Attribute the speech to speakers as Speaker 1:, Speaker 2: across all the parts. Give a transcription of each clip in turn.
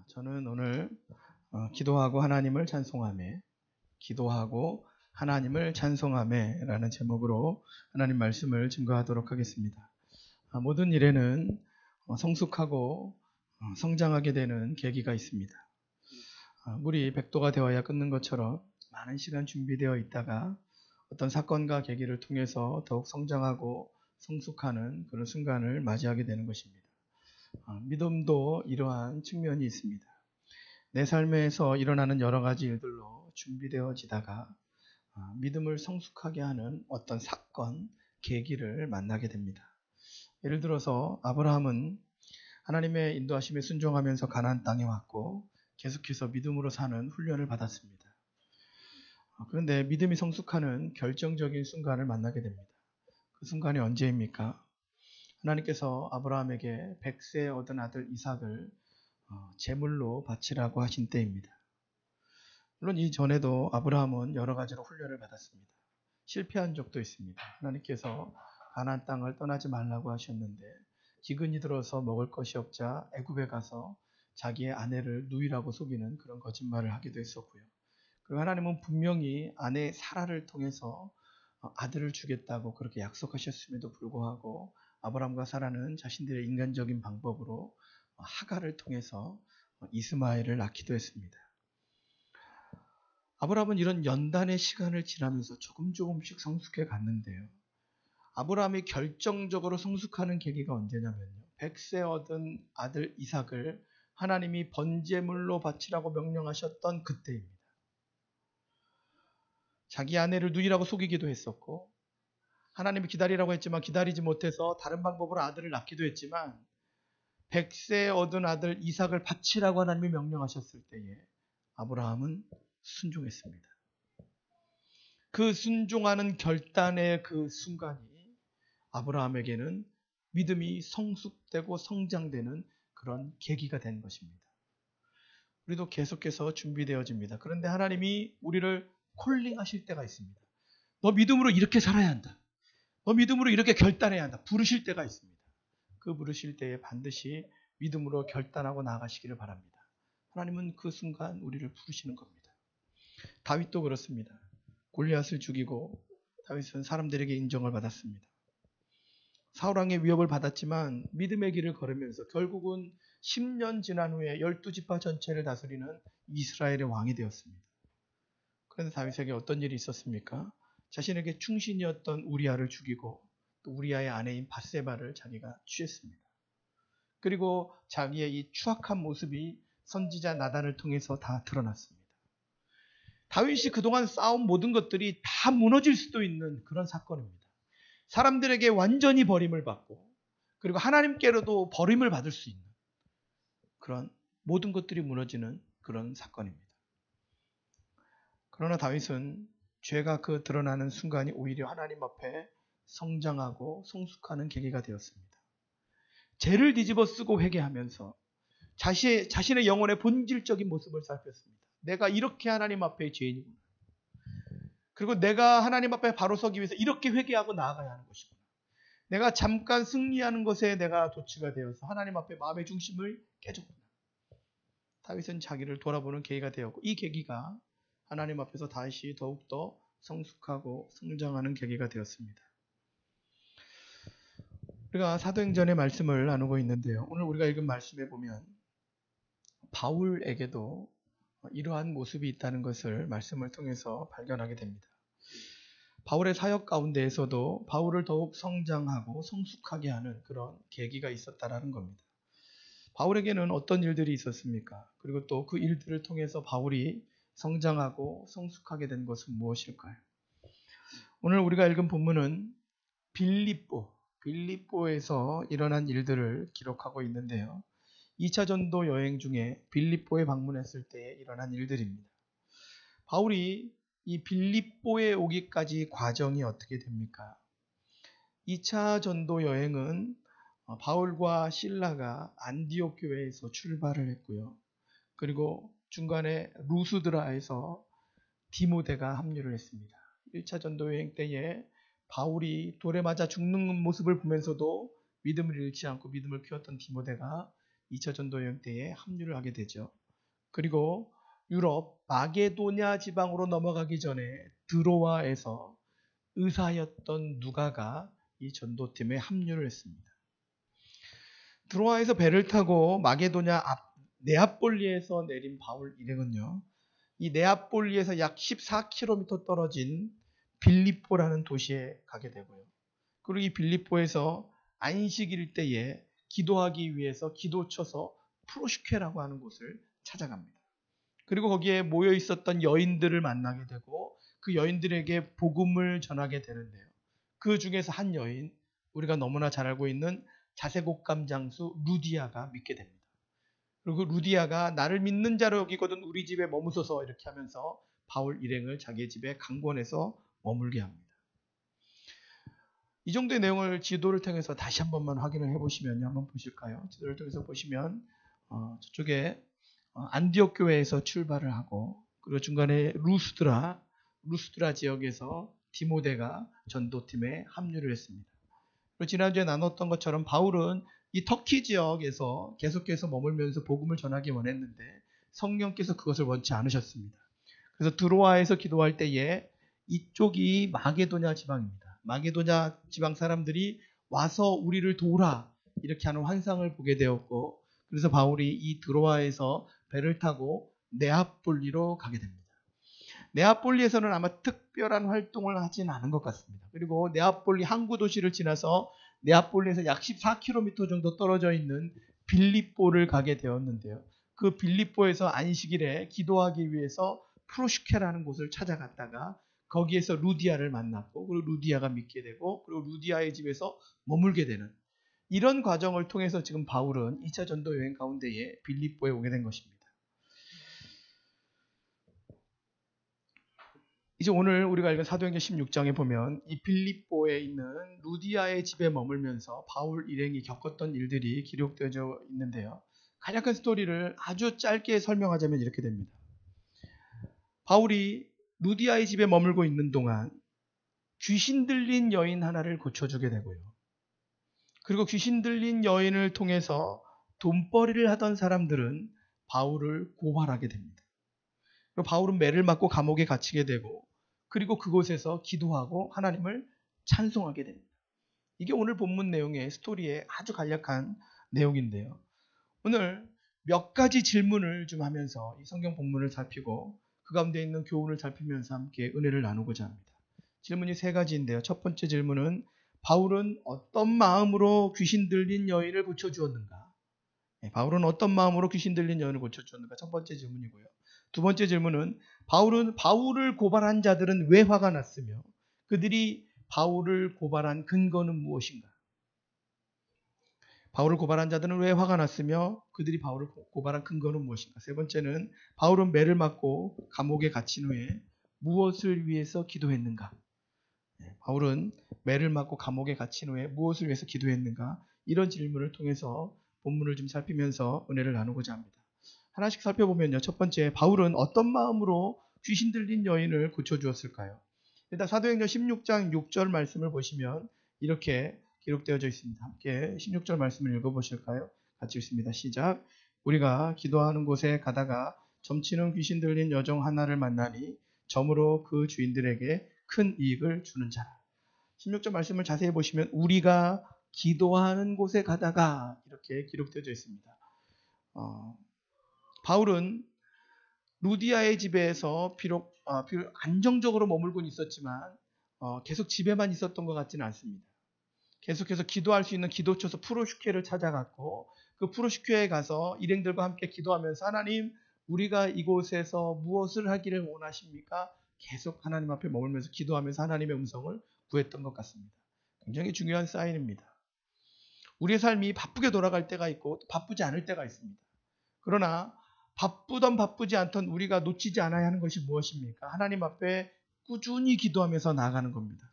Speaker 1: 저는 오늘 기도하고 하나님을 찬송하며 라는 제목으로 하나님 말씀을 증거하도록 하겠습니다. 모든 일에는 성숙하고 성장하게 되는 계기가 있습니다. 물이 100도가 되어야 끓는 것처럼 많은 시간 준비되어 있다가 어떤 사건과 계기를 통해서 더욱 성장하고 성숙하는 그런 순간을 맞이하게 되는 것입니다. 믿음도 이러한 측면이 있습니다. 내 삶에서 일어나는 여러 가지 일들로 준비되어지다가 믿음을 성숙하게 하는 어떤 사건, 계기를 만나게 됩니다. 예를 들어서 아브라함은 하나님의 인도하심에 순종하면서 가나안 땅에 왔고 계속해서 믿음으로 사는 훈련을 받았습니다. 그런데 믿음이 성숙하는 결정적인 순간을 만나게 됩니다. 그 순간이 언제입니까? 하나님께서 아브라함에게 100세 얻은 아들 이삭을 제물로 바치라고 하신 때입니다. 물론 이전에도 아브라함은 여러 가지로 훈련을 받았습니다. 실패한 적도 있습니다. 하나님께서 가나안 땅을 떠나지 말라고 하셨는데 기근이 들어서 먹을 것이 없자 애굽에 가서 자기의 아내를 누이라고 속이는 그런 거짓말을 하기도 했었고요. 그리고 하나님은 분명히 아내 사라를 통해서 아들을 주겠다고 그렇게 약속하셨음에도 불구하고 아브라함과 사라는 자신들의 인간적인 방법으로 하갈을 통해서 이스마엘을 낳기도 했습니다. 아브라함은 이런 연단의 시간을 지나면서 조금씩 성숙해 갔는데요. 아브라함이 결정적으로 성숙하는 계기가 언제냐면요. 100세 얻은 아들 이삭을 하나님이 번제물로 바치라고 명령하셨던 그때입니다. 자기 아내를 누이라고 속이기도 했었고 하나님이 기다리라고 했지만 기다리지 못해서 다른 방법으로 아들을 낳기도 했지만 100세 얻은 아들 이삭을 바치라고 하나님이 명령하셨을 때에 아브라함은 순종했습니다. 그 순종하는 결단의 그 순간이 아브라함에게는 믿음이 성숙되고 성장되는 그런 계기가 된 것입니다. 우리도 계속해서 준비되어집니다. 그런데 하나님이 우리를 콜링하실 때가 있습니다. 너 믿음으로 이렇게 살아야 한다. 너 믿음으로 이렇게 결단해야 한다. 부르실 때가 있습니다. 그 부르실 때에 반드시 믿음으로 결단하고 나아가시기를 바랍니다. 하나님은 그 순간 우리를 부르시는 겁니다. 다윗도 그렇습니다. 골리앗을 죽이고 다윗은 사람들에게 인정을 받았습니다. 사울왕의 위협을 받았지만 믿음의 길을 걸으면서 결국은 10년 지난 후에 12지파 전체를 다스리는 이스라엘의 왕이 되었습니다. 그런데 다윗에게 어떤 일이 있었습니까? 자신에게 충신이었던 우리아를 죽이고 또 우리아의 아내인 밧세바를 자기가 취했습니다. 그리고 자기의 이 추악한 모습이 선지자 나단을 통해서 다 드러났습니다. 다윗이 그동안 쌓은 모든 것들이 다 무너질 수도 있는 그런 사건입니다. 사람들에게 완전히 버림을 받고 그리고 하나님께로도 버림을 받을 수 있는 그런 모든 것들이 무너지는 그런 사건입니다. 그러나 다윗은 죄가 그 드러나는 순간이 오히려 하나님 앞에 성장하고 성숙하는 계기가 되었습니다. 죄를 뒤집어 쓰고 회개하면서 자신의 영혼의 본질적인 모습을 살폈습니다. 내가 이렇게 하나님 앞에 죄인이구나. 그리고 내가 하나님 앞에 바로 서기 위해서 이렇게 회개하고 나아가야 하는 것이구나. 내가 잠깐 승리하는 것에 내가 도취가 되어서 하나님 앞에 마음의 중심을 깨졌구나. 다윗은 자기를 돌아보는 계기가 되었고 이 계기가 하나님 앞에서 다시 더욱더 성숙하고 성장하는 계기가 되었습니다. 우리가 사도행전의 말씀을 나누고 있는데요. 오늘 우리가 읽은 말씀에 보면 바울에게도 이러한 모습이 있다는 것을 말씀을 통해서 발견하게 됩니다. 바울의 사역 가운데에서도 바울을 더욱 성장하고 성숙하게 하는 그런 계기가 있었다라는 겁니다. 바울에게는 어떤 일들이 있었습니까? 그리고 또 그 일들을 통해서 바울이 성장하고 성숙하게 된 것은 무엇일까요? 오늘 우리가 읽은 본문은 빌립보에서 일어난 일들을 기록하고 있는데요. 2차 전도 여행 중에 빌립보에 방문했을 때 일어난 일들입니다. 바울이 이 빌립보에 오기까지 과정이 어떻게 됩니까? 2차 전도 여행은 바울과 실라가 안디옥 교회에서 출발을 했고요. 그리고 중간에 루스드라에서 디모데가 합류를 했습니다. 1차 전도 여행 때에 바울이 돌에 맞아 죽는 모습을 보면서도 믿음을 잃지 않고 믿음을 키웠던 디모데가 2차 전도 여행 때에 합류를 하게 되죠. 그리고 유럽 마게도냐 지방으로 넘어가기 전에 드로아에서 의사였던 누가가 이 전도팀에 합류를 했습니다. 드로아에서 배를 타고 마게도냐 앞 네아폴리에서 내린 바울 일행은요, 이 네아폴리에서 약 14km 떨어진 빌립보라는 도시에 가게 되고요. 그리고 이 빌립보에서 안식일 때에 기도하기 위해서 기도처서 프로슈케라고 하는 곳을 찾아갑니다. 그리고 거기에 모여 있었던 여인들을 만나게 되고 그 여인들에게 복음을 전하게 되는데요. 그 중에서 한 여인, 우리가 너무나 잘 알고 있는 자색옥감 장수 루디아가 믿게 됩니다. 그리고 루디아가 나를 믿는 자로 여기거든 우리 집에 머무소서 이렇게 하면서 바울 일행을 자기의 집에 강권해서 머물게 합니다. 이 정도의 내용을 지도를 통해서 다시 한 번만 확인을 해보시면요. 한번 보실까요? 지도를 통해서 보시면 저쪽에 안디옥 교회에서 출발을 하고 그리고 중간에 루스드라 지역에서 디모데가 전도팀에 합류를 했습니다. 그리고 지난주에 나눴던 것처럼 바울은 이 터키 지역에서 계속해서 머물면서 복음을 전하기 원했는데 성령께서 그것을 원치 않으셨습니다. 그래서 드로아에서 기도할 때에 이쪽이 마게도냐 지방입니다. 마게도냐 지방 사람들이 와서 우리를 도우라 이렇게 하는 환상을 보게 되었고 그래서 바울이 이 드로아에서 배를 타고 네아폴리로 가게 됩니다. 네아폴리에서는 아마 특별한 활동을 하진 않은 것 같습니다. 그리고 네아폴리 항구 도시를 지나서 네아폴리에서 약 14km 정도 떨어져 있는 빌립보를 가게 되었는데요. 그 빌립보에서 안식일에 기도하기 위해서 프로슈케라는 곳을 찾아갔다가 거기에서 루디아를 만났고 그리고 루디아가 믿게 되고 그리고 루디아의 집에서 머물게 되는 이런 과정을 통해서 지금 바울은 2차 전도 여행 가운데에 빌립보에 오게 된 것입니다. 이제 오늘 우리가 읽은 사도행전 16장에 보면 이 빌립보에 있는 루디아의 집에 머물면서 바울 일행이 겪었던 일들이 기록되어 있는데요. 간략한 스토리를 아주 짧게 설명하자면 이렇게 됩니다. 바울이 루디아의 집에 머물고 있는 동안 귀신 들린 여인 하나를 고쳐주게 되고요. 그리고 귀신 들린 여인을 통해서 돈벌이를 하던 사람들은 바울을 고발하게 됩니다. 그리고 바울은 매를 맞고 감옥에 갇히게 되고 그리고 그곳에서 기도하고 하나님을 찬송하게 됩니다. 이게 오늘 본문 내용의 스토리의 아주 간략한 내용인데요. 오늘 몇 가지 질문을 좀 하면서 이 성경 본문을 살피고 그 가운데 있는 교훈을 살피면서 함께 은혜를 나누고자 합니다. 질문이 세 가지인데요. 첫 번째 질문은 바울은 어떤 마음으로 귀신 들린 여인을 고쳐주었는가? 바울은 어떤 마음으로 귀신 들린 여인을 고쳐주었는가? 첫 번째 질문이고요. 두 번째 질문은 바울을 고발한 자들은 왜 화가 났으며 그들이 바울을 고발한 근거는 무엇인가? 바울을 고발한 자들은 왜 화가 났으며 그들이 바울을 고발한 근거는 무엇인가? 세 번째는 바울은 매를 맞고 감옥에 갇힌 후에 무엇을 위해서 기도했는가? 바울은 매를 맞고 감옥에 갇힌 후에 무엇을 위해서 기도했는가? 이런 질문을 통해서 본문을 좀 살피면서 은혜를 나누고자 합니다. 하나씩 살펴보면요. 첫 번째, 바울은 어떤 마음으로 귀신 들린 여인을 고쳐주었을까요? 일단 사도행전 16장 6절 말씀을 보시면 이렇게 기록되어져 있습니다. 함께 16절 말씀을 읽어보실까요? 같이 읽습니다. 시작. 우리가 기도하는 곳에 가다가 점치는 귀신 들린 여종 하나를 만나니 점으로 그 주인들에게 큰 이익을 주는 자라. 16절 말씀을 자세히 보시면 우리가 기도하는 곳에 가다가 이렇게 기록되어져 있습니다. 바울은 루디아의 집에서 비록 안정적으로 머물고 있었지만 계속 집에만 있었던 것 같지는 않습니다. 계속해서 기도할 수 있는 기도처소 프로슈케를 찾아갔고 그 프로슈케에 가서 일행들과 함께 기도하면서 하나님 우리가 이곳에서 무엇을 하기를 원하십니까? 계속 하나님 앞에 머물면서 기도하면서 하나님의 음성을 구했던 것 같습니다. 굉장히 중요한 사인입니다. 우리의 삶이 바쁘게 돌아갈 때가 있고 바쁘지 않을 때가 있습니다. 그러나 바쁘던 바쁘지 않던 우리가 놓치지 않아야 하는 것이 무엇입니까? 하나님 앞에 꾸준히 기도하면서 나아가는 겁니다.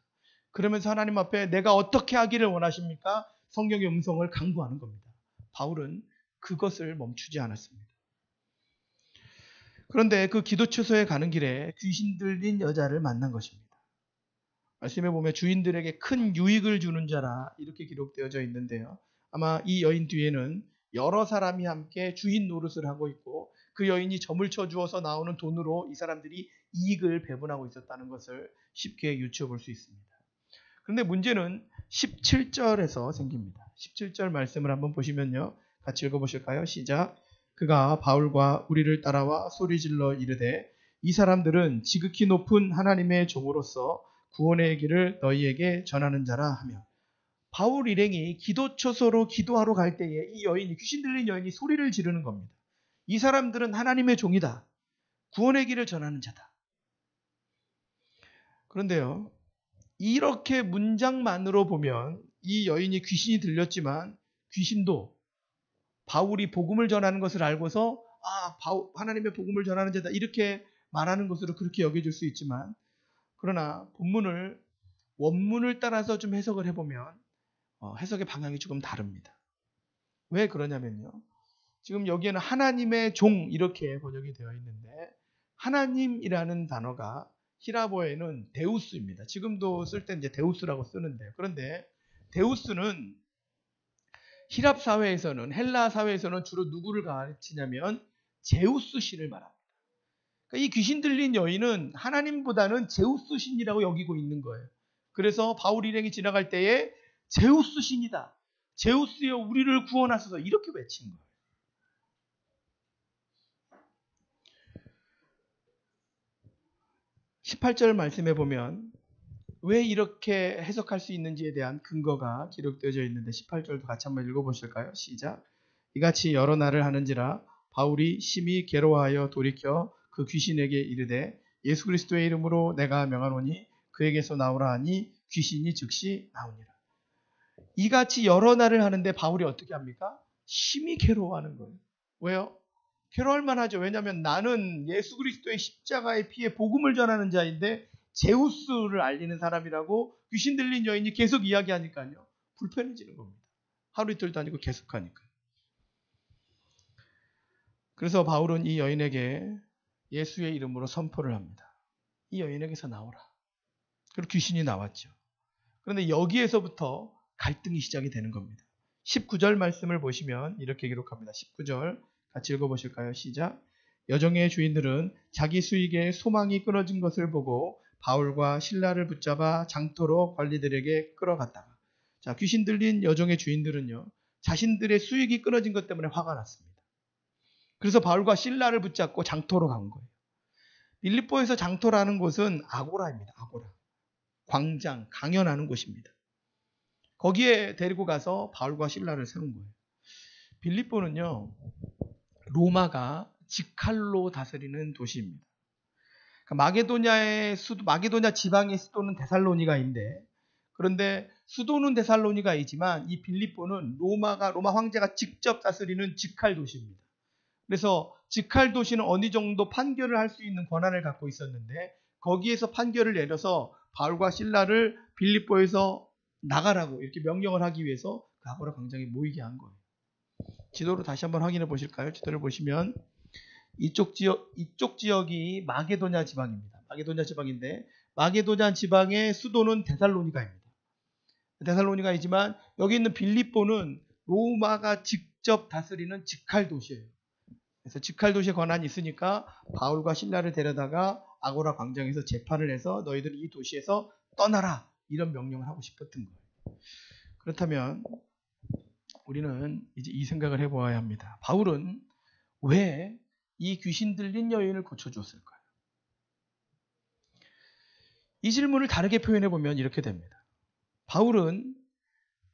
Speaker 1: 그러면서 하나님 앞에 내가 어떻게 하기를 원하십니까? 성령의 음성을 간구하는 겁니다. 바울은 그것을 멈추지 않았습니다. 그런데 그 기도처소에 가는 길에 귀신 들린 여자를 만난 것입니다. 말씀에 보면 주인들에게 큰 유익을 주는 자라 이렇게 기록되어져 있는데요. 아마 이 여인 뒤에는 여러 사람이 함께 주인 노릇을 하고 있고 그 여인이 점을 쳐주어서 나오는 돈으로 이 사람들이 이익을 배분하고 있었다는 것을 쉽게 유추해 볼 수 있습니다. 그런데 문제는 17절에서 생깁니다. 17절 말씀을 한번 보시면요. 같이 읽어보실까요? 시작. 그가 바울과 우리를 따라와 소리질러 이르되 이 사람들은 지극히 높은 하나님의 종으로서 구원의 길을 너희에게 전하는 자라 하며, 바울 일행이 기도처소로 기도하러 갈 때에 이 여인이, 귀신 들린 여인이 소리를 지르는 겁니다. 이 사람들은 하나님의 종이다. 구원의 길을 전하는 자다. 그런데요, 이렇게 문장만으로 보면 이 여인이 귀신이 들렸지만 귀신도 바울이 복음을 전하는 것을 알고서 하나님의 복음을 전하는 자다 이렇게 말하는 것으로 그렇게 여겨질 수 있지만, 그러나 본문을 원문을 따라서 좀 해석을 해보면 해석의 방향이 조금 다릅니다. 왜 그러냐면요, 지금 여기에는 하나님의 종 이렇게 번역이 되어 있는데 하나님이라는 단어가 히라보에는 데우스입니다. 지금도 쓸 때 이제 데우스라고 쓰는데, 그런데 데우스는 히랍 사회에서는, 헬라 사회에서는 주로 누구를 가르치냐면 제우스 신을 말합니다. 그러니까 이 귀신 들린 여인은 하나님보다는 제우스 신이라고 여기고 있는 거예요. 그래서 바울 일행이 지나갈 때에 제우스 신이다, 제우스여 우리를 구원하소서 이렇게 외친 거예요. 18절 말씀해 보면 왜 이렇게 해석할 수 있는지에 대한 근거가 기록되어져 있는데 18절도 같이 한번 읽어보실까요? 시작. 이같이 여러 날을 하는지라 바울이 심히 괴로워하여 돌이켜 그 귀신에게 이르되 예수 그리스도의 이름으로 내가 명하노니 그에게서 나오라 하니 귀신이 즉시 나오니라. 이같이 여러 날을 하는데 바울이 어떻게 합니까? 심히 괴로워하는 거예요. 왜요? 괴로워할 만하죠. 왜냐하면 나는 예수 그리스도의 십자가의 피에 복음을 전하는 자인데 제우스를 알리는 사람이라고 귀신 들린 여인이 계속 이야기하니까요, 불편해지는 겁니다. 하루 이틀도 아니고 계속하니까. 그래서 바울은 이 여인에게 예수의 이름으로 선포를 합니다. 이 여인에게서 나오라. 그리고 귀신이 나왔죠. 그런데 여기에서부터 갈등이 시작이 되는 겁니다. 19절 말씀을 보시면 이렇게 기록합니다. 19절 같이 읽어보실까요? 시작. 여정의 주인들은 자기 수익에 소망이 끊어진 것을 보고 바울과 실라를 붙잡아 장터로 관리들에게 끌어갔다가, 자, 귀신 들린 여정의 주인들은요, 자신들의 수익이 끊어진 것 때문에 화가 났습니다. 그래서 바울과 실라를 붙잡고 장터로 간 거예요. 빌립보에서 장터라는 곳은 아고라입니다. 아고라. 광장, 강연하는 곳입니다. 거기에 데리고 가서 바울과 실라를 세운 거예요. 빌립보는요, 로마가 직할로 다스리는 도시입니다. 마게도냐의 수도, 마게도냐 지방의 수도는 데살로니가인데, 그런데 수도는 데살로니가이지만 이 빌립보는 로마 황제가 직접 다스리는 직할 도시입니다. 그래서 직할 도시는 어느 정도 판결을 할 수 있는 권한을 갖고 있었는데 거기에서 판결을 내려서 바울과 실라를 빌립보에서 나가라고 이렇게 명령을 하기 위해서 그 아고라 광장에 모이게 한 거예요. 지도로 다시 한번 확인해 보실까요? 지도를 보시면 이쪽 지역이 마게도냐 지방입니다. 마게도냐 지방인데 마게도냐 지방의 수도는 데살로니가입니다. 데살로니가이지만 여기 있는 빌립보는 로마가 직접 다스리는 직할 도시예요. 그래서 직할 도시에 권한이 있으니까 바울과 실라를 데려다가 아고라 광장에서 재판을 해서 너희들이 이 도시에서 떠나라 이런 명령을 하고 싶었던 거예요. 그렇다면 우리는 이제 이 생각을 해보아야 합니다. 바울은 왜 이 귀신 들린 여인을 고쳐줬을까요? 이 질문을 다르게 표현해 보면 이렇게 됩니다. 바울은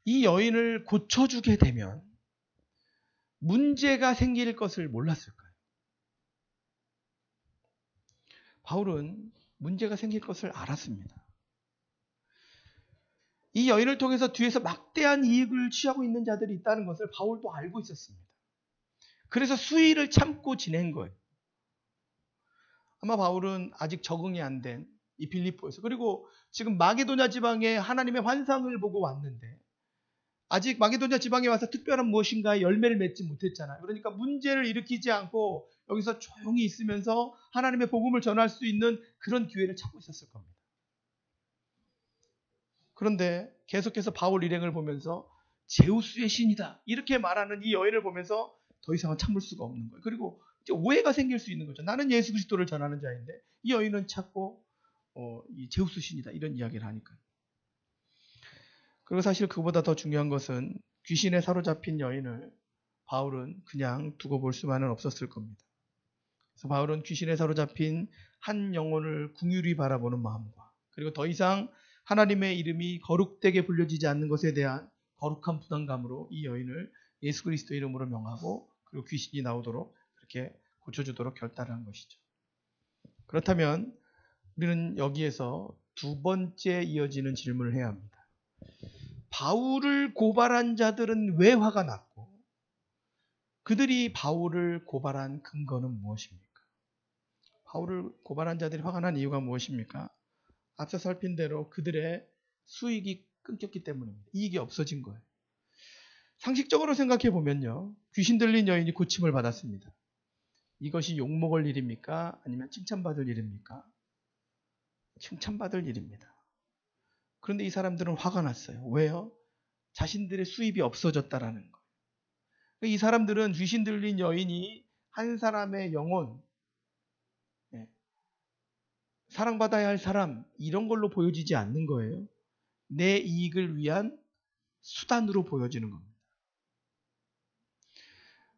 Speaker 1: 이 여인을 고쳐주게 되면 문제가 생길 것을 몰랐을까요? 바울은 문제가 생길 것을 알았습니다. 이 여인을 통해서 뒤에서 막대한 이익을 취하고 있는 자들이 있다는 것을 바울도 알고 있었습니다. 그래서 수위를 참고 지낸 거예요. 아마 바울은 아직 적응이 안 된 이 빌립보에서, 그리고 지금 마게도냐 지방에 하나님의 환상을 보고 왔는데 아직 마게도냐 지방에 와서 특별한 무엇인가의 열매를 맺지 못했잖아요. 그러니까 문제를 일으키지 않고 여기서 조용히 있으면서 하나님의 복음을 전할 수 있는 그런 기회를 찾고 있었을 겁니다. 그런데 계속해서 바울 일행을 보면서 제우스의 신이다. 이렇게 말하는 이 여인을 보면서 더 이상은 참을 수가 없는 거예요. 그리고 이제 오해가 생길 수 있는 거죠. 나는 예수 그리스도를 전하는 자인데 이 여인은 찾고 이 제우스 신이다. 이런 이야기를 하니까. 그리고 사실 그보다 더 중요한 것은 귀신에 사로잡힌 여인을 바울은 그냥 두고 볼 수만은 없었을 겁니다. 그래서 바울은 귀신에 사로잡힌 한 영혼을 궁휼히 바라보는 마음과 그리고 더 이상 하나님의 이름이 거룩되게 불려지지 않는 것에 대한 거룩한 부담감으로 이 여인을 예수 그리스도 이름으로 명하고 그리고 귀신이 나오도록 그렇게 고쳐주도록 결단을 한 것이죠. 그렇다면 우리는 여기에서 두 번째 이어지는 질문을 해야 합니다. 바울을 고발한 자들은 왜 화가 났고 그들이 바울을 고발한 근거는 무엇입니까? 바울을 고발한 자들이 화가 난 이유가 무엇입니까? 앞서 살핀 대로 그들의 수익이 끊겼기 때문입니다. 이익이 없어진 거예요. 상식적으로 생각해 보면요. 귀신 들린 여인이 고침을 받았습니다. 이것이 욕먹을 일입니까? 아니면 칭찬받을 일입니까? 칭찬받을 일입니다. 그런데 이 사람들은 화가 났어요. 왜요? 자신들의 수입이 없어졌다라는 거예요. 이 사람들은 귀신 들린 여인이 한 사람의 영혼, 사랑받아야 할 사람 이런 걸로 보여지지 않는 거예요. 내 이익을 위한 수단으로 보여지는 겁니다.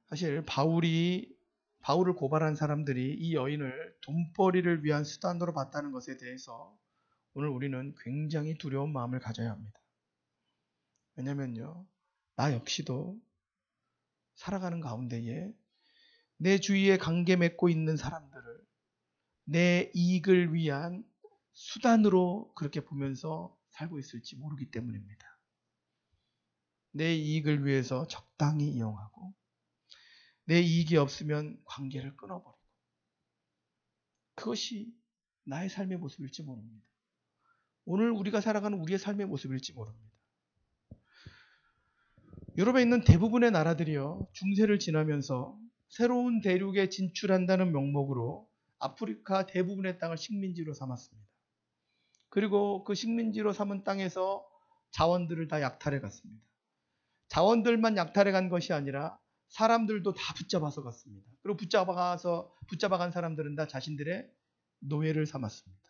Speaker 1: 사실 바울을 고발한 사람들이 이 여인을 돈벌이를 위한 수단으로 봤다는 것에 대해서 오늘 우리는 굉장히 두려운 마음을 가져야 합니다. 왜냐면요, 나 역시도 살아가는 가운데에 내 주위에 관계 맺고 있는 사람들을 내 이익을 위한 수단으로 그렇게 보면서 살고 있을지 모르기 때문입니다. 내 이익을 위해서 적당히 이용하고 내 이익이 없으면 관계를 끊어버리고 그것이 나의 삶의 모습일지 모릅니다. 오늘 우리가 살아가는 우리의 삶의 모습일지 모릅니다. 유럽에 있는 대부분의 나라들이요, 중세를 지나면서 새로운 대륙에 진출한다는 명목으로 아프리카 대부분의 땅을 식민지로 삼았습니다. 그리고 그 식민지로 삼은 땅에서 자원들을 다 약탈해 갔습니다. 자원들만 약탈해 간 것이 아니라 사람들도 다 붙잡아서 갔습니다. 그리고 붙잡아간 사람들은 다 자신들의 노예를 삼았습니다.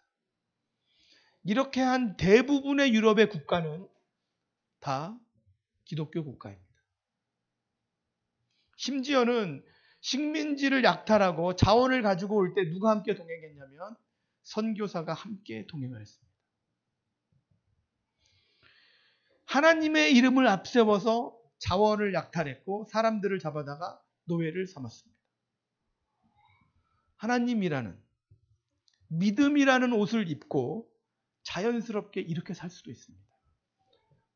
Speaker 1: 이렇게 한 대부분의 유럽의 국가는 다 기독교 국가입니다. 심지어는 식민지를 약탈하고 자원을 가지고 올 때 누가 함께 동행했냐면 선교사가 함께 동행을 했습니다. 하나님의 이름을 앞세워서 자원을 약탈했고 사람들을 잡아다가 노예를 삼았습니다. 하나님이라는 믿음이라는 옷을 입고 자연스럽게 이렇게 살 수도 있습니다.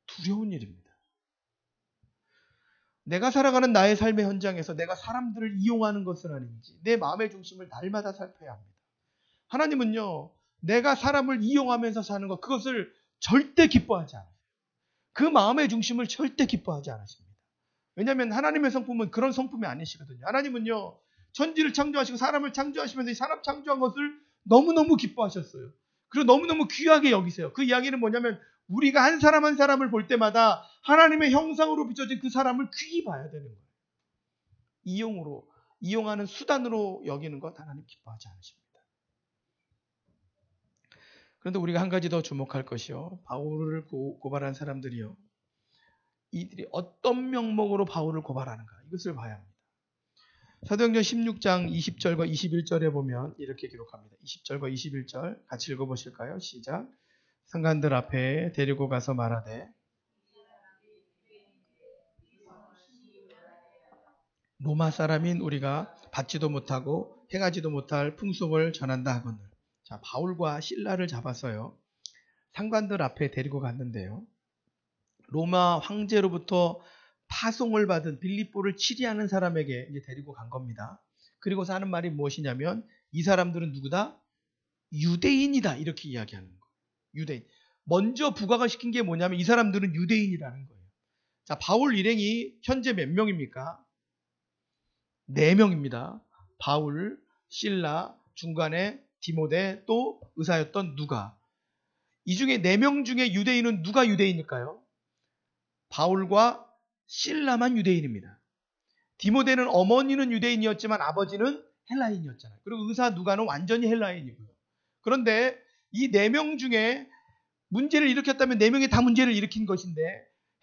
Speaker 1: 두려운 일입니다. 내가 살아가는 나의 삶의 현장에서 내가 사람들을 이용하는 것은 아닌지 내 마음의 중심을 날마다 살펴야 합니다. 하나님은요, 내가 사람을 이용하면서 사는 것, 그것을 절대 기뻐하지 않아요. 그 마음의 중심을 절대 기뻐하지 않으십니다. 왜냐하면 하나님의 성품은 그런 성품이 아니시거든요. 하나님은요, 천지를 창조하시고 사람을 창조하시면서 이 사람 창조한 것을 너무너무 기뻐하셨어요. 그리고 너무너무 귀하게 여기세요. 그 이야기는 뭐냐면 우리가 한 사람 한 사람을 볼 때마다 하나님의 형상으로 비춰진 그 사람을 귀히 봐야 되는 거예요. 이용하는 수단으로 여기는 것 하나님 기뻐하지 않으십니다. 그런데 우리가 한 가지 더 주목할 것이요. 바울을 고발한 사람들이요. 이들이 어떤 명목으로 바울을 고발하는가 이것을 봐야 합니다. 사도행전 16장 20절과 21절에 보면 이렇게 기록합니다. 20절과 21절 같이 읽어보실까요? 시작. 상관들 앞에 데리고 가서 말하되 로마 사람인 우리가 받지도 못하고 행하지도 못할 풍속을 전한다 하거늘. 자, 바울과 실라를 잡아서요, 상관들 앞에 데리고 갔는데요, 로마 황제로부터 파송을 받은 빌립보를 치리하는 사람에게 이제 데리고 간 겁니다. 그리고서 하는 말이 무엇이냐면 이 사람들은 누구다? 유대인이다, 이렇게 이야기하는 거예요. 유대인. 먼저 부각을 시킨 게 뭐냐면 이 사람들은 유대인이라는 거예요. 자, 바울 일행이 현재 몇 명입니까? 4명입니다. 바울, 실라, 중간에 디모데, 또 의사였던 누가. 이 중에 4명 중에 유대인은 누가 유대인일까요? 바울과 실라만 유대인입니다. 디모데는 어머니는 유대인이었지만 아버지는 헬라인이었잖아요. 그리고 의사 누가는 완전히 헬라인이고요. 그런데 이 4명 중에 문제를 일으켰다면 4명이 다 문제를 일으킨 것인데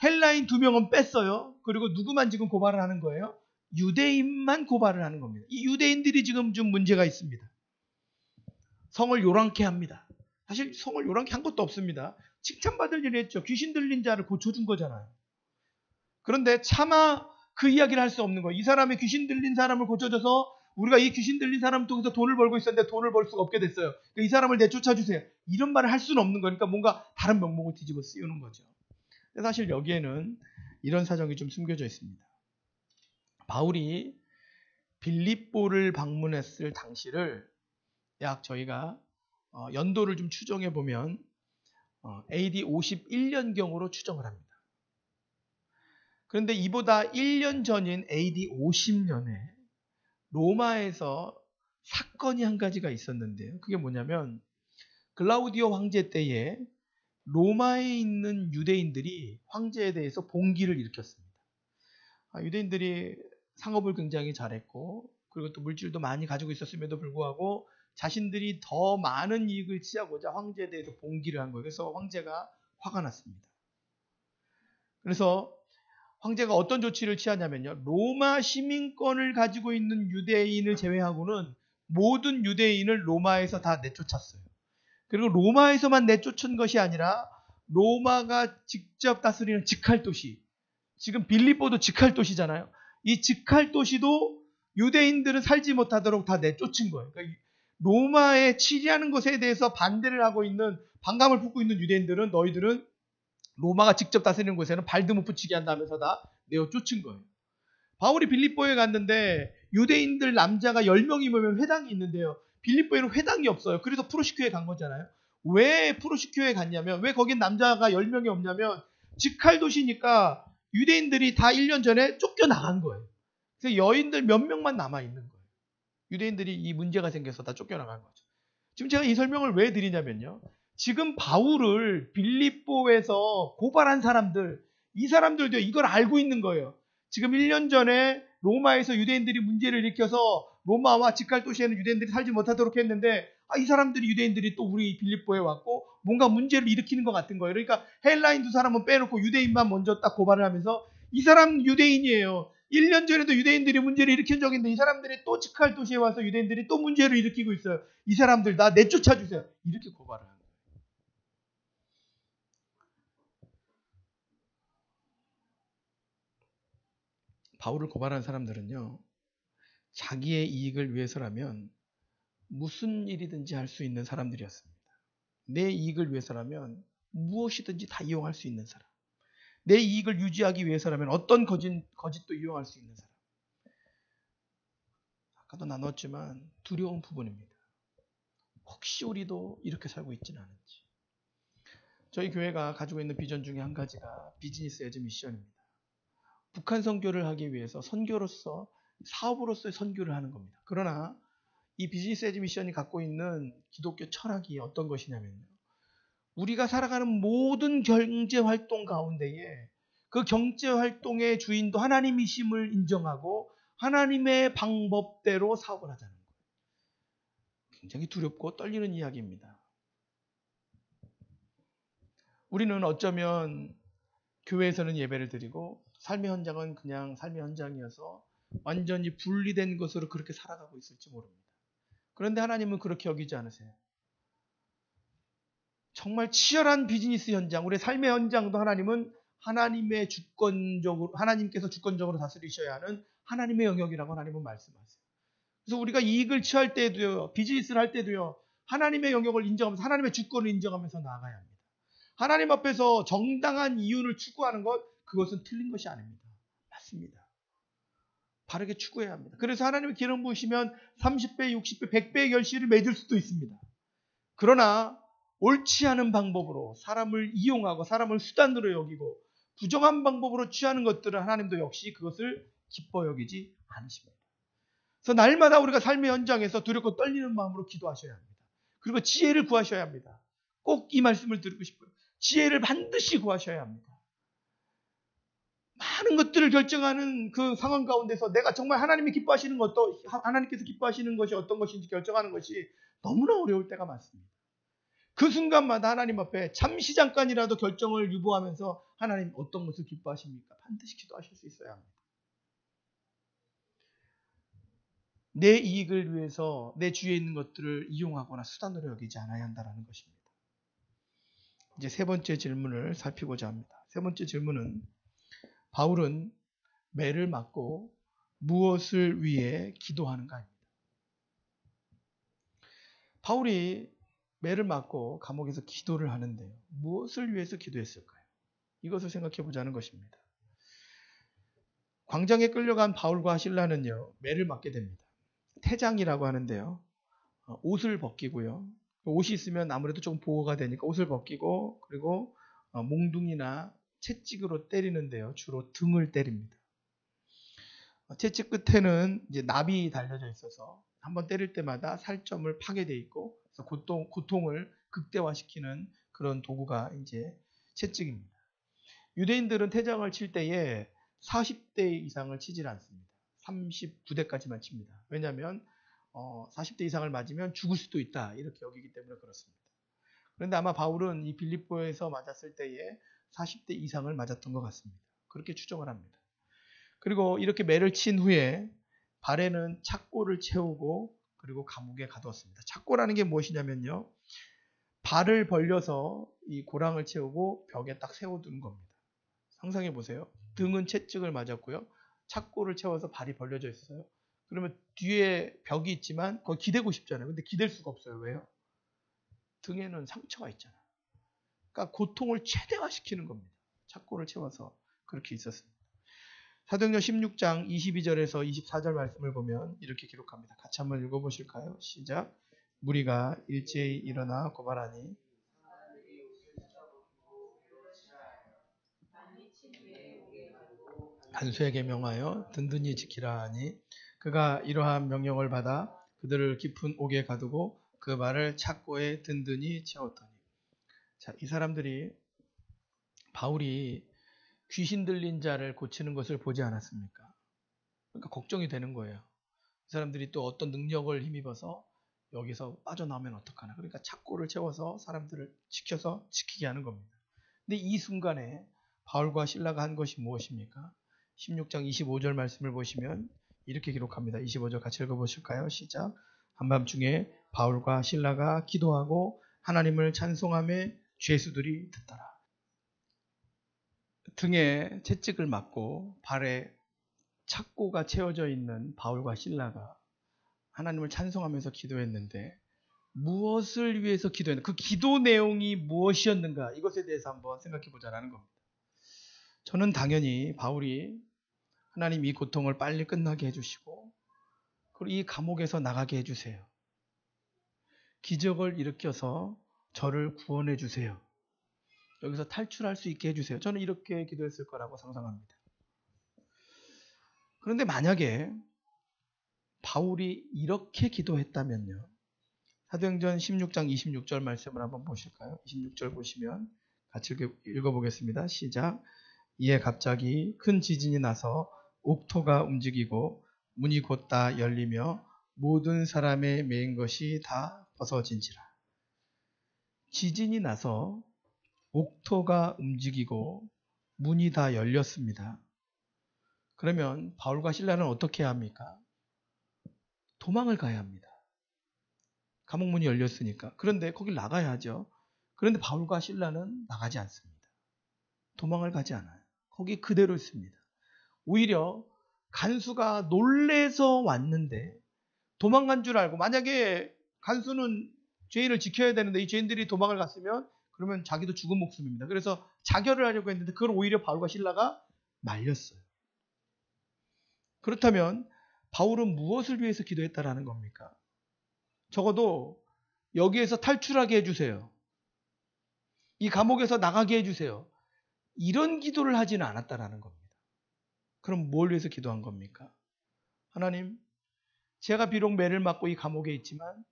Speaker 1: 헬라인 2명은 뺐어요. 그리고 누구만 지금 고발을 하는 거예요? 유대인만 고발을 하는 겁니다. 이 유대인들이 지금 좀 문제가 있습니다. 성을 요란케 합니다. 사실 성을 요란케 한 것도 없습니다. 칭찬받을 일을 했죠. 귀신 들린 자를 고쳐준 거잖아요. 그런데 차마 그 이야기를 할 수 없는 거예요. 이 사람이 귀신 들린 사람을 고쳐줘서 우리가 이 귀신 들린 사람 통해서 돈을 벌고 있었는데 돈을 벌 수가 없게 됐어요. 그러니까 이 사람을 내쫓아주세요. 이런 말을 할 수는 없는 거니까 뭔가 다른 명목을 뒤집어 씌우는 거죠. 사실 여기에는 이런 사정이 좀 숨겨져 있습니다. 바울이 빌립보를 방문했을 당시를 약 저희가 연도를 좀 추정해 보면 AD 51년경으로 추정을 합니다. 그런데 이보다 1년 전인 AD 50년에 로마에서 사건이 한 가지가 있었는데요. 그게 뭐냐면 글라우디오 황제 때에 로마에 있는 유대인들이 황제에 대해서 봉기를 일으켰습니다. 유대인들이 상업을 굉장히 잘했고 그리고 또 물질도 많이 가지고 있었음에도 불구하고 자신들이 더 많은 이익을 취하고자 황제에 대해서 봉기를 한 거예요. 그래서 황제가 화가 났습니다. 그래서 황제가 어떤 조치를 취하냐면요. 로마 시민권을 가지고 있는 유대인을 제외하고는 모든 유대인을 로마에서 다 내쫓았어요. 그리고 로마에서만 내쫓은 것이 아니라 로마가 직접 다스리는 직할도시, 지금 빌립보도 직할도시잖아요. 이 직할도시도 유대인들은 살지 못하도록 다 내쫓은 거예요. 그러니까 로마에 치리하는 것에 대해서 반대를 하고 있는, 반감을 품고 있는 유대인들은 너희들은 로마가 직접 다스리는 곳에는 발도 못 붙이게 한다면서 다 내어 쫓은 거예요. 바울이 빌립보에 갔는데 유대인들 남자가 10명이 모이면 회당이 있는데요. 빌립보에는 회당이 없어요. 그래서 프로시큐에 간 거잖아요. 왜 프로시큐에 갔냐면, 왜 거긴 남자가 10명이 없냐면 직할도시니까 유대인들이 다 1년 전에 쫓겨나간 거예요. 그래서 여인들 몇 명만 남아있는 거예요. 유대인들이 이 문제가 생겨서 다 쫓겨나간 거죠. 지금 제가 이 설명을 왜 드리냐면요. 지금 바울을 빌립보에서 고발한 사람들, 이 사람들도 이걸 알고 있는 거예요. 지금 1년 전에 로마에서 유대인들이 문제를 일으켜서 로마와 직할도시에는 유대인들이 살지 못하도록 했는데 이 사람들이, 유대인들이 또 우리 빌립보에 왔고 뭔가 문제를 일으키는 것 같은 거예요. 그러니까 헬라인 2사람은 빼놓고 유대인만 먼저 딱 고발을 하면서, 이 사람 유대인이에요. 1년 전에도 유대인들이 문제를 일으킨 적이 있는데 이 사람들이 또 직할도시에 와서 유대인들이 또 문제를 일으키고 있어요. 이 사람들 다 내쫓아 주세요. 이렇게 고발을 하는 거예요. 바울을 고발한 사람들은요, 자기의 이익을 위해서라면 무슨 일이든지 할 수 있는 사람들이었습니다. 내 이익을 위해서라면 무엇이든지 다 이용할 수 있는 사람. 내 이익을 유지하기 위해서라면 어떤 거짓도 이용할 수 있는 사람. 아까도 나눴지만 두려운 부분입니다. 혹시 우리도 이렇게 살고 있지는 않은지. 저희 교회가 가지고 있는 비전 중에 한 가지가 비즈니스 에즈 미션입니다. 북한 선교를 하기 위해서 선교로서, 사업으로서의 선교를 하는 겁니다. 그러나 이 비즈니스 에즈 미션이 갖고 있는 기독교 철학이 어떤 것이냐면요. 우리가 살아가는 모든 경제활동 가운데에 그 경제활동의 주인도 하나님이심을 인정하고 하나님의 방법대로 사업을 하자는 거예요. 굉장히 두렵고 떨리는 이야기입니다. 우리는 어쩌면 교회에서는 예배를 드리고 삶의 현장은 그냥 삶의 현장이어서 완전히 분리된 것으로 그렇게 살아가고 있을지 모릅니다. 그런데 하나님은 그렇게 여기지 않으세요. 정말 치열한 비즈니스 현장, 우리의 삶의 현장도 하나님은 하나님께서 주권적으로 다스리셔야 하는 하나님의 영역이라고 하나님은 말씀하세요. 그래서 우리가 이익을 취할 때도요, 비즈니스를 할 때도요, 하나님의 영역을 인정하면서 하나님의 주권을 인정하면서 나아가야 합니다. 하나님 앞에서 정당한 이윤을 추구하는 것, 그것은 틀린 것이 아닙니다. 맞습니다. 바르게 추구해야 합니다. 그래서 하나님의 기름 부으시면 30배, 60배, 100배의 결실을 맺을 수도 있습니다. 그러나 옳지 않은 방법으로 사람을 이용하고 사람을 수단으로 여기고 부정한 방법으로 취하는 것들은 하나님도 역시 그것을 기뻐 여기지 않으십니다. 그래서 날마다 우리가 삶의 현장에서 두렵고 떨리는 마음으로 기도하셔야 합니다. 그리고 지혜를 구하셔야 합니다. 꼭 이 말씀을 드리고 싶어요. 지혜를 반드시 구하셔야 합니다. 많은 것들을 결정하는 그 상황 가운데서 내가 정말 하나님이 기뻐하시는 것도, 하나님께서 기뻐하시는 것이 어떤 것인지 결정하는 것이 너무나 어려울 때가 많습니다. 그 순간마다 하나님 앞에 잠시 잠깐이라도 결정을 유보하면서 하나님 어떤 것을 기뻐하십니까? 반드시 기도하실 수 있어야 합니다. 내 이익을 위해서 내 주위에 있는 것들을 이용하거나 수단으로 여기지 않아야 한다는 것입니다. 이제 세 번째 질문을 살피고자 합니다. 세 번째 질문은 바울은 매를 맞고 무엇을 위해 기도하는가입니다. 바울이 매를 맞고 감옥에서 기도를 하는데요. 무엇을 위해서 기도했을까요? 이것을 생각해 보자는 것입니다. 광장에 끌려간 바울과 실라는요, 매를 맞게 됩니다. 태장이라고 하는데요. 옷을 벗기고요. 옷이 있으면 아무래도 좀 보호가 되니까 옷을 벗기고, 그리고 몽둥이나 채찍으로 때리는데요. 주로 등을 때립니다. 채찍 끝에는 이제 납이 달려져 있어서 한번 때릴 때마다 살점을 파괴되어 있고, 그래서 고통을 극대화시키는 그런 도구가 이제 채찍입니다. 유대인들은 태장을 칠 때에 40대 이상을 치질 않습니다. 39대까지만 칩니다. 왜냐하면 40대 이상을 맞으면 죽을 수도 있다, 이렇게 여기기 때문에 그렇습니다. 그런데 아마 바울은 이 빌립보에서 맞았을 때에 40대 이상을 맞았던 것 같습니다. 그렇게 추정을 합니다. 그리고 이렇게 매를 친 후에 발에는 착고를 채우고 그리고 감옥에 가두었습니다. 착고라는 게 무엇이냐면요, 발을 벌려서 이 고랑을 채우고 벽에 딱 세워두는 겁니다. 상상해 보세요. 등은 채찍을 맞았고요, 착고를 채워서 발이 벌려져 있어요. 그러면 뒤에 벽이 있지만 거기 기대고 싶잖아요. 근데 기댈 수가 없어요. 왜요? 등에는 상처가 있잖아요. 그러니까 고통을 최대화시키는 겁니다. 착고를 채워서 그렇게 있었습니다. 사도행전 16장 22절에서 24절 말씀을 보면 이렇게 기록합니다. 같이 한번 읽어보실까요? 시작. 무리가 일제히 일어나 고발하니 간수에게 명하여 든든히 지키라 하니 그가 이러한 명령을 받아 그들을 깊은 옥에 가두고 그 말을 착고에 든든히 채웠더니. 자, 이 사람들이 바울이 귀신 들린 자를 고치는 것을 보지 않았습니까? 그러니까 걱정이 되는 거예요. 이 사람들이 또 어떤 능력을 힘입어서 여기서 빠져나오면 어떡하나. 그러니까 착고를 채워서 사람들을 지키게 하는 겁니다. 근데 이 순간에 바울과 실라가 한 것이 무엇입니까? 16장 25절 말씀을 보시면 이렇게 기록합니다. 25절 같이 읽어보실까요? 시작. 한밤중에 바울과 실라가 기도하고 하나님을 찬송하며 죄수들이 듣더라. 등에 채찍을 맞고 발에 착고가 채워져 있는 바울과 실라가 하나님을 찬송하면서 기도했는데 무엇을 위해서 기도했는가? 그 기도 내용이 무엇이었는가? 이것에 대해서 한번 생각해 보자라는 겁니다. 저는 당연히 바울이 하나님 이 고통을 빨리 끝나게 해주시고 그리고 이 감옥에서 나가게 해주세요. 기적을 일으켜서 저를 구원해 주세요. 여기서 탈출할 수 있게 해주세요. 저는 이렇게 기도했을 거라고 상상합니다. 그런데 만약에 바울이 이렇게 기도했다면요. 사도행전 16장 26절 말씀을 한번 보실까요? 26절 보시면 같이 읽어보겠습니다. 시작. 이에 갑자기 큰 지진이 나서 옥토가 움직이고 문이 곧 다 열리며 모든 사람의 매인 것이 다 벗어진지라. 지진이 나서 옥토가 움직이고 문이 다 열렸습니다. 그러면 바울과 실라는 어떻게 해야 합니까? 도망을 가야 합니다. 감옥 문이 열렸으니까. 그런데 거길 나가야 하죠. 그런데 바울과 실라는 나가지 않습니다. 도망을 가지 않아요. 거기 그대로 있습니다. 오히려 간수가 놀래서 왔는데 도망간 줄 알고, 만약에 간수는 죄인을 지켜야 되는데 이 죄인들이 도망을 갔으면 그러면 자기도 죽은 목숨입니다. 그래서 자결을 하려고 했는데 그걸 오히려 바울과 실라가 말렸어요. 그렇다면 바울은 무엇을 위해서 기도했다라는 겁니까? 적어도 여기에서 탈출하게 해주세요. 이 감옥에서 나가게 해주세요. 이런 기도를 하지는 않았다라는 겁니다. 그럼 뭘 위해서 기도한 겁니까? 하나님, 제가 비록 매를 맞고 이 감옥에 있지만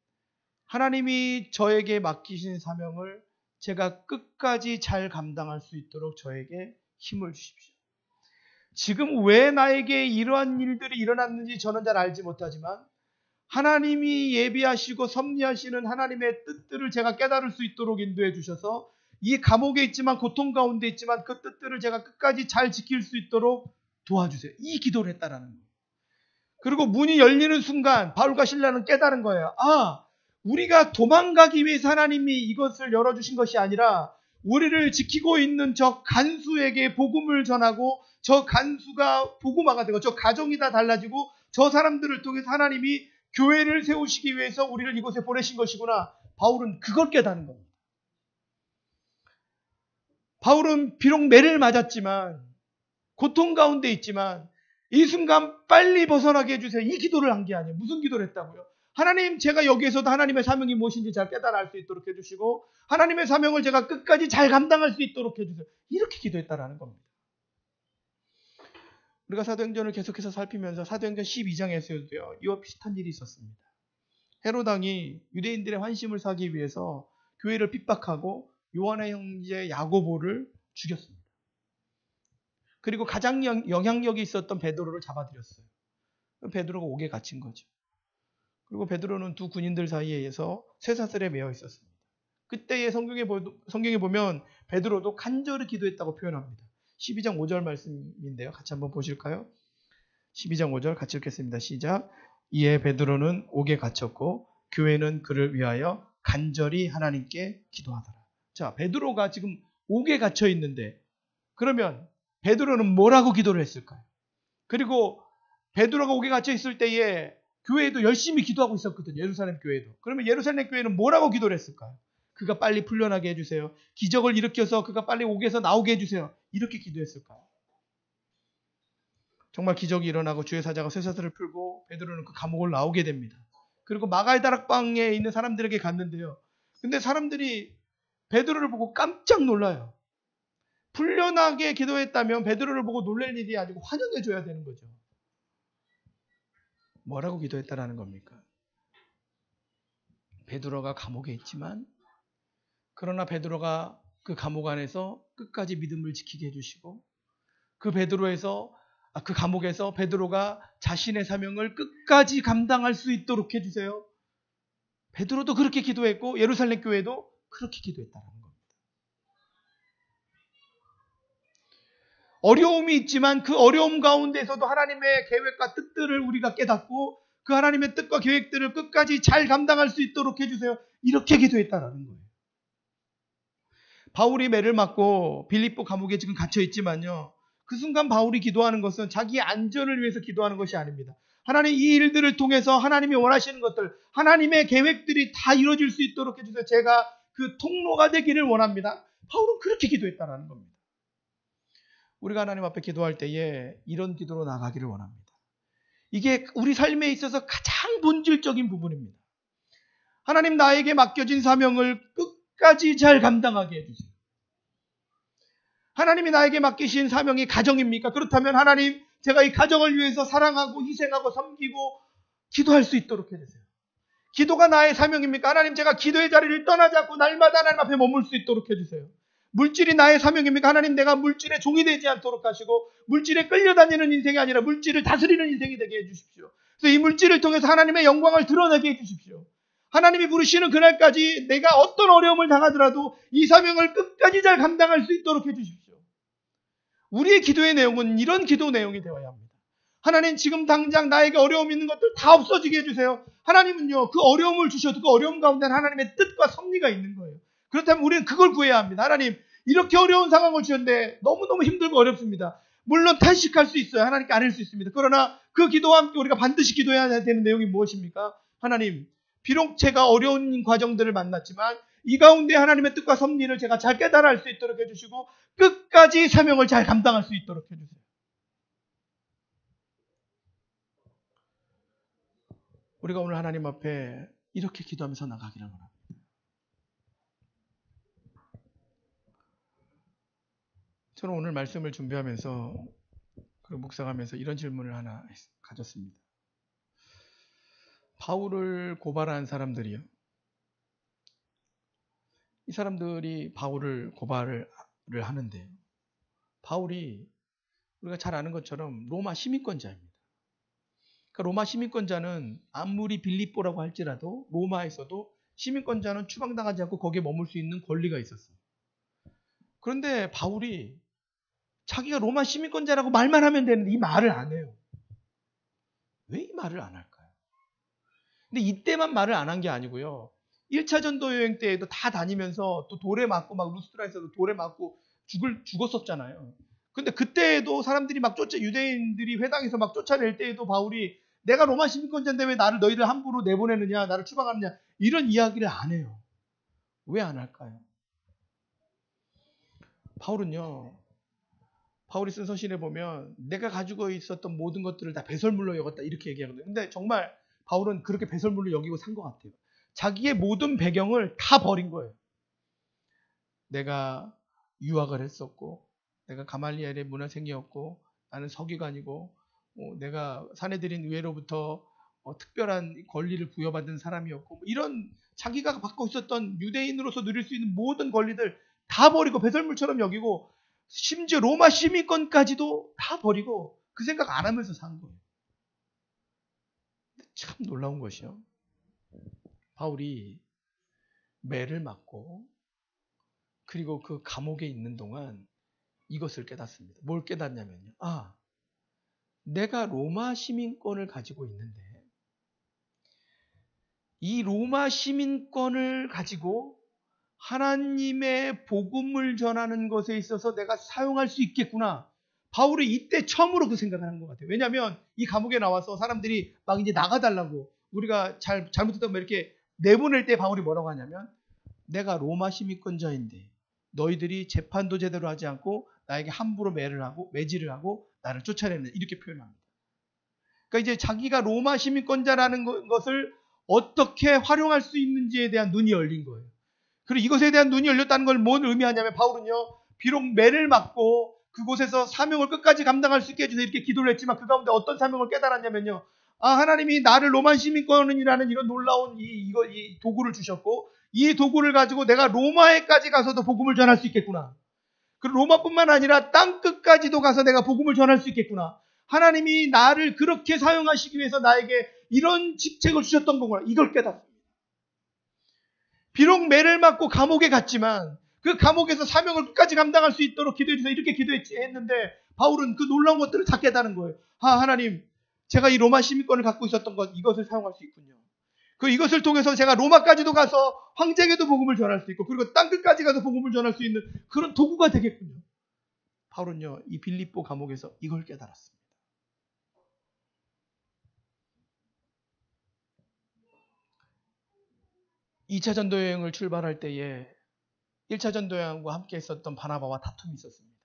Speaker 1: 하나님이 저에게 맡기신 사명을 제가 끝까지 잘 감당할 수 있도록 저에게 힘을 주십시오. 지금 왜 나에게 이러한 일들이 일어났는지 저는 잘 알지 못하지만 하나님이 예비하시고 섭리하시는 하나님의 뜻들을 제가 깨달을 수 있도록 인도해 주셔서 이 감옥에 있지만 고통 가운데 있지만 그 뜻들을 제가 끝까지 잘 지킬 수 있도록 도와주세요. 이 기도를 했다라는 거예요. 그리고 문이 열리는 순간 바울과 실라는 깨달은 거예요. 아, 우리가 도망가기 위해서 하나님이 이것을 열어주신 것이 아니라 우리를 지키고 있는 저 간수에게 복음을 전하고 저 간수가 복음화가 되고 저 가정이 다 달라지고 저 사람들을 통해서 하나님이 교회를 세우시기 위해서 우리를 이곳에 보내신 것이구나. 바울은 그걸 깨닫는 겁니다. 바울은 비록 매를 맞았지만 고통 가운데 있지만 이 순간 빨리 벗어나게 해주세요. 이 기도를 한 게 아니에요. 무슨 기도를 했다고요? 하나님, 제가 여기에서도 하나님의 사명이 무엇인지 잘 깨달아 알 수 있도록 해주시고 하나님의 사명을 제가 끝까지 잘 감당할 수 있도록 해주세요. 이렇게 기도했다라는 겁니다. 우리가 사도행전을 계속해서 살피면서 사도행전 12장에서도요. 이와 비슷한 일이 있었습니다. 헤로당이 유대인들의 환심을 사기 위해서 교회를 핍박하고 요한의 형제 야고보를 죽였습니다. 그리고 가장 영향력이 있었던 베드로를 잡아들였어요. 베드로가 옥에 갇힌 거죠. 그리고 베드로는 두 군인들 사이에서 쇠사슬에 매어 있었습니다. 그때의 성경에 보면 베드로도 간절히 기도했다고 표현합니다. 12장 5절 말씀인데요. 같이 한번 보실까요? 12장 5절 같이 읽겠습니다. 시작. 이에 베드로는 옥에 갇혔고 교회는 그를 위하여 간절히 하나님께 기도하더라. 자, 베드로가 지금 옥에 갇혀 있는데 그러면 베드로는 뭐라고 기도를 했을까요? 그리고 베드로가 옥에 갇혀 있을 때에 교회도 열심히 기도하고 있었거든요. 예루살렘 교회도. 그러면 예루살렘 교회는 뭐라고 기도를 했을까요? 그가 빨리 풀려나게 해주세요. 기적을 일으켜서 그가 빨리 옥에서 나오게 해주세요. 이렇게 기도했을까요? 정말 기적이 일어나고 주의 사자가 쇠사슬을 풀고 베드로는 그 감옥을 나오게 됩니다. 그리고 마가의 다락방에 있는 사람들에게 갔는데요. 근데 사람들이 베드로를 보고 깜짝 놀라요. 풀려나게 기도했다면 베드로를 보고 놀랄 일이 아니고 환영해줘야 되는 거죠. 뭐라고 기도했다라는 겁니까? 베드로가 감옥에 있지만 그러나 베드로가 그 감옥 안에서 끝까지 믿음을 지키게 해주시고 그 감옥에서 베드로가 자신의 사명을 끝까지 감당할 수 있도록 해주세요. 베드로도 그렇게 기도했고 예루살렘 교회도 그렇게 기도했다는 겁니다. 어려움이 있지만 그 어려움 가운데서도 하나님의 계획과 뜻들을 우리가 깨닫고 그 하나님의 뜻과 계획들을 끝까지 잘 감당할 수 있도록 해주세요. 이렇게 기도했다는 거예요. 바울이 매를 맞고 빌립보 감옥에 지금 갇혀 있지만요. 그 순간 바울이 기도하는 것은 자기의 안전을 위해서 기도하는 것이 아닙니다. 하나님, 이 일들을 통해서 하나님이 원하시는 것들, 하나님의 계획들이 다 이루어질 수 있도록 해주세요. 제가 그 통로가 되기를 원합니다. 바울은 그렇게 기도했다는 겁니다. 우리가 하나님 앞에 기도할 때에 이런 기도로 나가기를 원합니다. 이게 우리 삶에 있어서 가장 본질적인 부분입니다. 하나님, 나에게 맡겨진 사명을 끝까지 잘 감당하게 해주세요. 하나님이 나에게 맡기신 사명이 가정입니까? 그렇다면 하나님, 제가 이 가정을 위해서 사랑하고 희생하고 섬기고 기도할 수 있도록 해주세요. 기도가 나의 사명입니까? 하나님, 제가 기도의 자리를 떠나지 않고 날마다 하나님 앞에 머물 수 있도록 해주세요. 물질이 나의 사명입니까? 하나님, 내가 물질의 종이 되지 않도록 하시고 물질에 끌려다니는 인생이 아니라 물질을 다스리는 인생이 되게 해주십시오. 그래서 이 물질을 통해서 하나님의 영광을 드러내게 해주십시오. 하나님이 부르시는 그날까지 내가 어떤 어려움을 당하더라도 이 사명을 끝까지 잘 감당할 수 있도록 해주십시오. 우리의 기도의 내용은 이런 기도 내용이 되어야 합니다. 하나님, 지금 당장 나에게 어려움 있는 것들 다 없어지게 해주세요. 하나님은요, 그 어려움을 주셔도 그 어려움 가운데는 하나님의 뜻과 섭리가 있는 거예요. 그렇다면 우리는 그걸 구해야 합니다. 하나님, 이렇게 어려운 상황을 주셨는데 너무너무 힘들고 어렵습니다. 물론 탄식할 수 있어요. 하나님께 아닐 수 있습니다. 그러나 그 기도와 함께 우리가 반드시 기도해야 되는 내용이 무엇입니까? 하나님, 비록 제가 어려운 과정들을 만났지만 이 가운데 하나님의 뜻과 섭리를 제가 잘 깨달아 알 수 있도록 해주시고 끝까지 사명을 잘 감당할 수 있도록 해주세요. 우리가 오늘 하나님 앞에 이렇게 기도하면서 나가기를 원합니다. 저는 오늘 말씀을 준비하면서 그리고 묵상하면서 이런 질문을 하나 가졌습니다. 바울을 고발한 사람들이요. 이 사람들이 바울을 고발을 하는데 바울이 우리가 잘 아는 것처럼 로마 시민권자입니다. 그러니까 로마 시민권자는 아무리 빌립보라고 할지라도 로마에서도 시민권자는 추방당하지 않고 거기에 머물 수 있는 권리가 있었어요. 그런데 바울이 자기가 로마 시민권자라고 말만 하면 되는데 이 말을 안 해요. 왜 이 말을 안 할까요? 근데 이때만 말을 안 한 게 아니고요. 1차 전도 여행 때에도 다 다니면서 또 돌에 맞고 막 루스트라에서도 돌에 맞고 죽었었잖아요. 근데 그때에도 사람들이 막 유대인들이 회당에서 막 쫓아낼 때에도 바울이 내가 로마 시민권자인데 왜 나를 너희들 함부로 내보내느냐, 나를 추방하느냐, 이런 이야기를 안 해요. 왜 안 할까요? 바울이 쓴 서신에 보면 내가 가지고 있었던 모든 것들을 다 배설물로 여겼다 이렇게 얘기하거든요. 근데 정말 바울은 그렇게 배설물로 여기고 산 것 같아요. 자기의 모든 배경을 다 버린 거예요. 내가 유학을 했었고, 내가 가말리엘의 문화생이었고, 나는 서기관이고, 내가 사내들인 의회로부터 특별한 권리를 부여받은 사람이었고, 이런 자기가 갖고 있었던 유대인으로서 누릴 수 있는 모든 권리들 다 버리고 배설물처럼 여기고, 심지어 로마 시민권까지도 다 버리고 그 생각 안 하면서 산 거예요. 참 놀라운 것이요. 바울이 매를 맞고 그리고 그 감옥에 있는 동안 이것을 깨닫습니다. 뭘 깨닫냐면요. 내가 로마 시민권을 가지고 있는데 이 로마 시민권을 가지고 하나님의 복음을 전하는 것에 있어서 내가 사용할 수 있겠구나. 바울이 이때 처음으로 그 생각을 한 것 같아요. 왜냐하면 이 감옥에 나와서 사람들이 막 이제 나가달라고 우리가 잘못했다면 이렇게 내보낼 때 바울이 뭐라고 하냐면 내가 로마 시민권자인데 너희들이 재판도 제대로 하지 않고 나에게 함부로 매질을 하고 나를 쫓아내는 이렇게 표현합니다. 그러니까 이제 자기가 로마 시민권자라는 것을 어떻게 활용할 수 있는지에 대한 눈이 열린 거예요. 그리고 이것에 대한 눈이 열렸다는 걸 뭔 의미하냐면 바울은요. 비록 매를 맞고 그곳에서 사명을 끝까지 감당할 수 있게 해주세요 이렇게 기도를 했지만 그 가운데 어떤 사명을 깨달았냐면요. 하나님이 나를 로마 시민권이라는 이런 놀라운 이 도구를 주셨고 이 도구를 가지고 내가 로마에까지 가서도 복음을 전할 수 있겠구나. 그리고 로마뿐만 아니라 땅 끝까지도 가서 내가 복음을 전할 수 있겠구나. 하나님이 나를 그렇게 사용하시기 위해서 나에게 이런 직책을 주셨던 거구나. 이걸 깨닫습니다. 비록 매를 맞고 감옥에 갔지만 그 감옥에서 사명을 끝까지 감당할 수 있도록 기도해 주세요. 이렇게 기도했는데 바울은 그 놀라운 것들을 다 깨달은 거예요. 하나님, 제가 이 로마 시민권을 갖고 있었던 것 이것을 사용할 수 있군요. 이것을 통해서 제가 로마까지도 가서 황제에게도 복음을 전할 수 있고 그리고 땅 끝까지 가서 복음을 전할 수 있는 그런 도구가 되겠군요. 바울은요. 이 빌립보 감옥에서 이걸 깨달았습니다. (2차) 전도여행을 출발할 때에 1차 전도여행과 함께 있었던 바나바와 다툼이 있었습니다.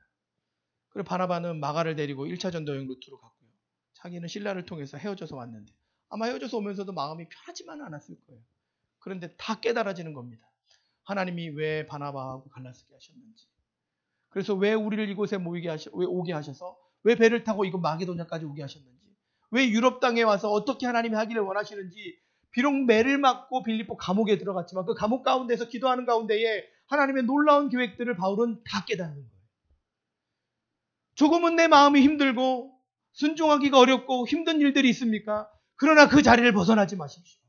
Speaker 1: 그리고 바나바는 마가를 데리고 1차 전도여행 루트로 갔고요. 자기는 실라를 통해서 헤어져서 왔는데 아마 헤어져서 오면서도 마음이 편하지만은 않았을 거예요. 그런데 다 깨달아지는 겁니다. 하나님이 왜 바나바하고 갈라서게 하셨는지. 그래서 왜 우리를 이곳에 왜 오게 하셔서 왜 배를 타고 이곳 마게도냐까지 오게 하셨는지. 왜 유럽 땅에 와서 어떻게 하나님이 하기를 원하시는지. 비록 매를 맞고 빌립보 감옥에 들어갔지만 그 감옥 가운데서 기도하는 가운데에 하나님의 놀라운 계획들을 바울은 다 깨닫는 거예요. 조금은 내 마음이 힘들고 순종하기가 어렵고 힘든 일들이 있습니까? 그러나 그 자리를 벗어나지 마십시오.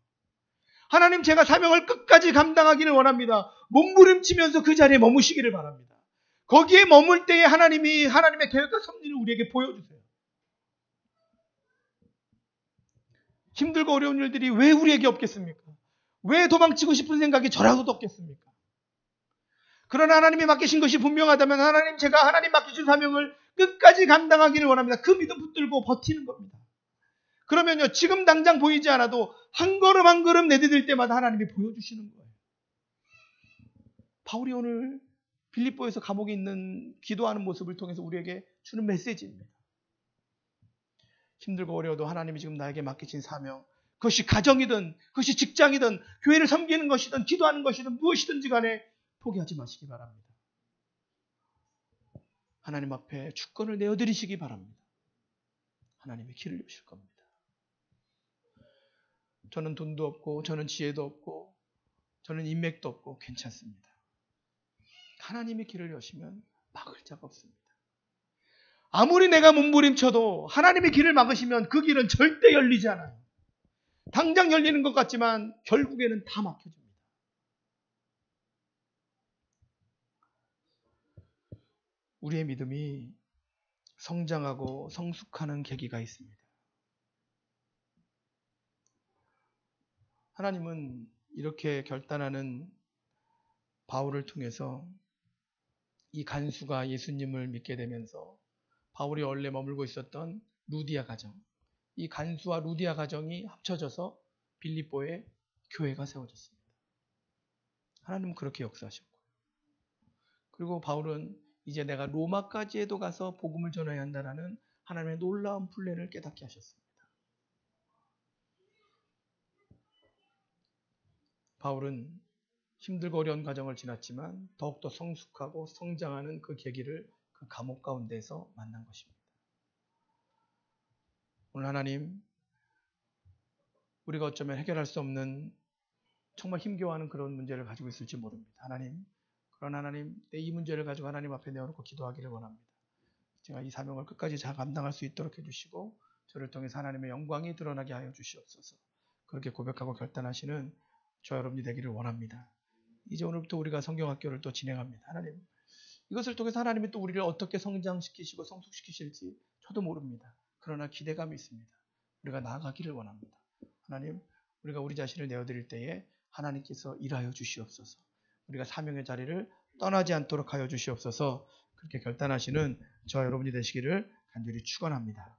Speaker 1: 하나님 제가 사명을 끝까지 감당하기를 원합니다. 몸부림치면서 그 자리에 머무시기를 바랍니다. 거기에 머물 때에 하나님의 계획과 섭리를 우리에게 보여주세요. 힘들고 어려운 일들이 왜 우리에게 없겠습니까? 왜 도망치고 싶은 생각이 저라고도 없겠습니까? 그러나 하나님이 맡기신 것이 분명하다면 하나님 제가 하나님 맡기신 사명을 끝까지 감당하기를 원합니다. 그 믿음 붙들고 버티는 겁니다. 그러면요 지금 당장 보이지 않아도 한 걸음 한 걸음 내디딜 때마다 하나님이 보여주시는 거예요. 바울이 오늘 빌립보에서 감옥에 있는 기도하는 모습을 통해서 우리에게 주는 메시지입니다. 힘들고 어려워도 하나님이 지금 나에게 맡기신 사명, 그것이 가정이든 그것이 직장이든 교회를 섬기는 것이든 기도하는 것이든 무엇이든지 간에 포기하지 마시기 바랍니다. 하나님 앞에 주권을 내어드리시기 바랍니다. 하나님의 길을 여실 겁니다. 저는 돈도 없고 저는 지혜도 없고 저는 인맥도 없고 괜찮습니다. 하나님의 길을 여시면 막을 자가 없습니다. 아무리 내가 몸부림쳐도 하나님이 길을 막으시면 그 길은 절대 열리지 않아요. 당장 열리는 것 같지만 결국에는 다 막혀집니다. 우리의 믿음이 성장하고 성숙하는 계기가 있습니다. 하나님은 이렇게 결단하는 바울을 통해서 이 간수가 예수님을 믿게 되면서 바울이 원래 머물고 있었던 루디아 가정, 이 간수와 루디아 가정이 합쳐져서 빌립보에 교회가 세워졌습니다. 하나님은 그렇게 역사하셨고, 그리고 바울은 이제 내가 로마까지에도 가서 복음을 전해야 한다는 하나님의 놀라운 플랜을 깨닫게 하셨습니다. 바울은 힘들고 어려운 과정을 지났지만 더욱더 성숙하고 성장하는 그 계기를 그 감옥 가운데서 만난 것입니다. 오늘 하나님, 우리가 어쩌면 해결할 수 없는 정말 힘겨워하는 그런 문제를 가지고 있을지 모릅니다. 하나님, 그런 하나님, 내 이 문제를 가지고 하나님 앞에 내어놓고 기도하기를 원합니다. 제가 이 사명을 끝까지 잘 감당할 수 있도록 해주시고 저를 통해서 하나님의 영광이 드러나게 하여 주시옵소서. 그렇게 고백하고 결단하시는 저와 여러분이 되기를 원합니다. 이제 오늘부터 우리가 성경학교를 또 진행합니다. 하나님, 이것을 통해서 하나님이 또 우리를 어떻게 성장시키시고 성숙시키실지 저도 모릅니다. 그러나 기대감이 있습니다. 우리가 나아가기를 원합니다. 하나님, 우리가 우리 자신을 내어드릴 때에 하나님께서 일하여 주시옵소서. 우리가 사명의 자리를 떠나지 않도록 하여 주시옵소서. 그렇게 결단하시는 저와 여러분이 되시기를 간절히 축원합니다.